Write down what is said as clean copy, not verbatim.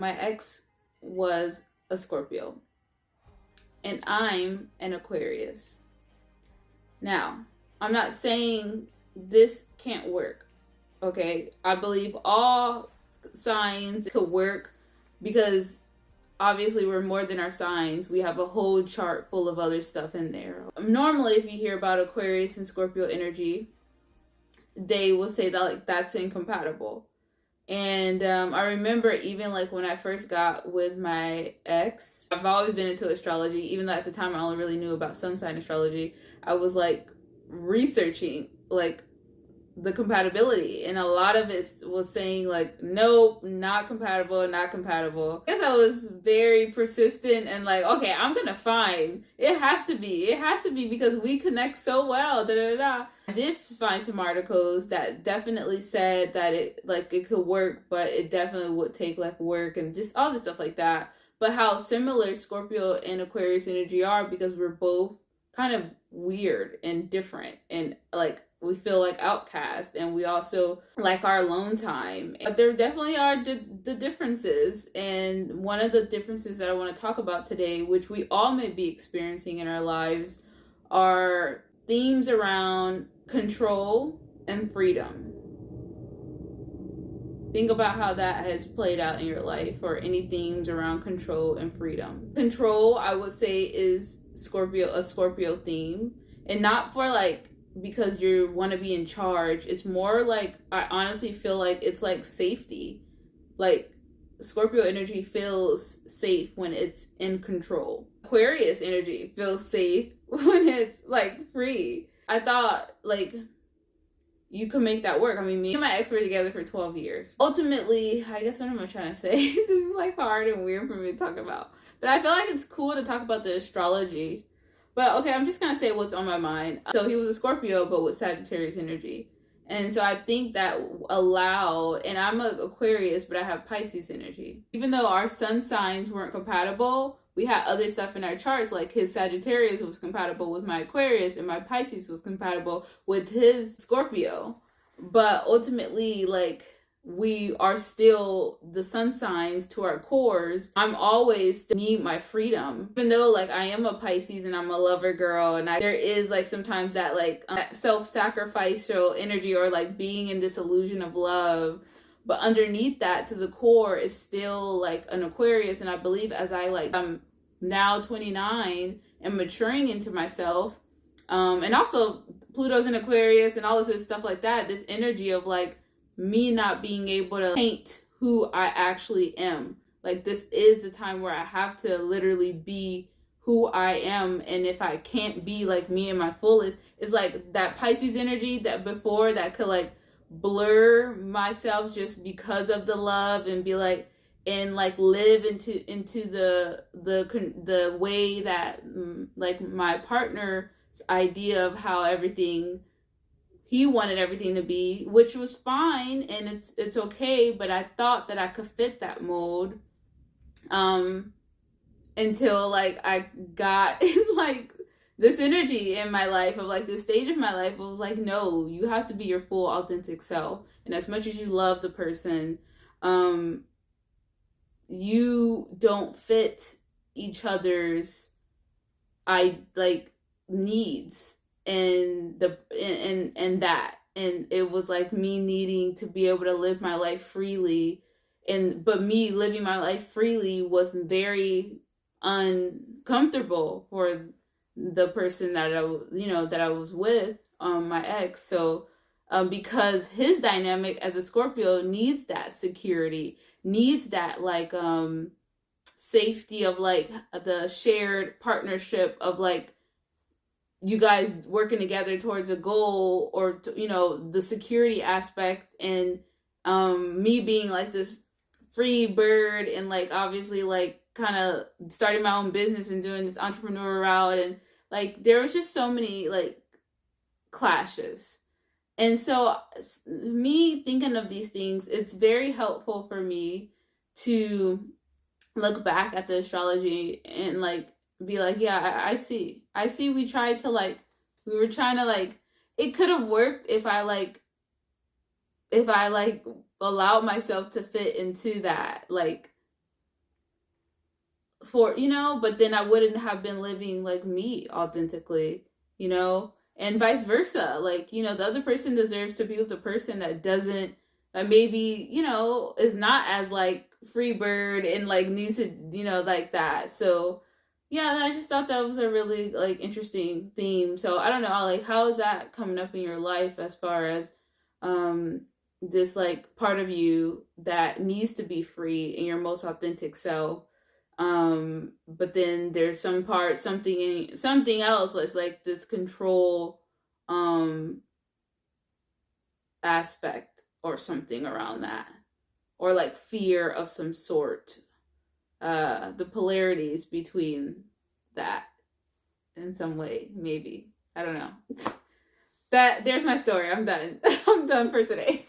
My ex was a Scorpio, and I'm an Aquarius. Now, I'm not saying this can't work, okay? I believe all signs could work because obviously we're more than our signs. We have a whole chart full of other stuff in there. Normally, if you hear about Aquarius and Scorpio energy, they will say that like that's incompatible. And I remember even like when I first got with my ex, I've always been into astrology, even though at the time I only really knew about sun sign astrology. I was like researching like the compatibility, and a lot of it was saying like nope, not compatible, not compatible. I guess I was very persistent and like, okay, I'm gonna find it has to be because we connect so well, da da da. I did find some articles that definitely said that it could work, but it definitely would take like work and just all this stuff like that. But how similar Scorpio and Aquarius energy are, because we're both kind of weird and different, and like we feel like outcast, and we also like our alone time. But there definitely are the differences, and one of the differences that I want to talk about today, which we all may be experiencing in our lives, are themes around control and freedom. Think about how that has played out in your life, or any themes around control and freedom. Control, I would say, is a Scorpio theme, and not for like because you want to be in charge. It's more like, I honestly feel like it's like safety. Like Scorpio energy feels safe when it's in control. Aquarius energy feels safe when it's like free. I thought like you could make that work. I mean, me and my ex were together for 12 years. Ultimately, I guess, what am I trying to say? This is like hard and weird for me to talk about. But I feel like it's cool to talk about the astrology. But okay, I'm just going to say what's on my mind. So he was a Scorpio, but with Sagittarius energy. And so I think that allowed, and I'm an Aquarius, but I have Pisces energy. Even though our sun signs weren't compatible, we had other stuff in our charts, like his Sagittarius was compatible with my Aquarius, and my Pisces was compatible with his Scorpio. But ultimately, like, we are still the sun signs to our cores. I'm always need my freedom, even though like I am a Pisces and I'm a lover girl, and there is like sometimes that like self-sacrificial energy, or like being in this illusion of love. But underneath that, to the core, is still like an Aquarius. And I believe as I'm now 29 and maturing into myself, and also Pluto's in Aquarius and all this stuff like that, this energy of like me not being able to paint who I actually am. Like, this is the time where I have to literally be who I am. And if I can't be like me in my fullest, it's like that Pisces energy that before that could like blur myself just because of the love, and be like, and like live into the way that like my partner's idea of how everything he wanted everything to be, which was fine, and it's okay. But I thought that I could fit that mold, until like I got like this energy in my life, of like this stage of my life. It was like, no, you have to be your full authentic self. And as much as you love the person, you don't fit each other's needs, and it was like me needing to be able to live my life freely, but me living my life freely was very uncomfortable for the person that I was with, my ex. So because his dynamic as a Scorpio needs that security, needs that like safety of like the shared partnership of like you guys working together towards a goal, or the security aspect. And me being like this free bird, and like obviously like kind of starting my own business and doing this entrepreneur route, and like there was just so many like clashes. And so me thinking of these things, it's very helpful for me to look back at the astrology and like be like, yeah, I see we were trying to like, it could have worked if I allowed myself to fit into that like for, you know, but then I wouldn't have been living like me authentically, you know, and vice versa. Like, you know, the other person deserves to be with the person that doesn't, that maybe, you know, is not as like free bird and like needs to, you know, like that. So yeah, I just thought that was a really like interesting theme. So I don't know, like how is that coming up in your life as far as um this like part of you that needs to be free in your most authentic self, but then there's some part, something else that's like this control um aspect or something around that, or like fear of some sort, the polarities between that in some way, maybe, I don't know. That, there's my story, I'm done. I'm done for today.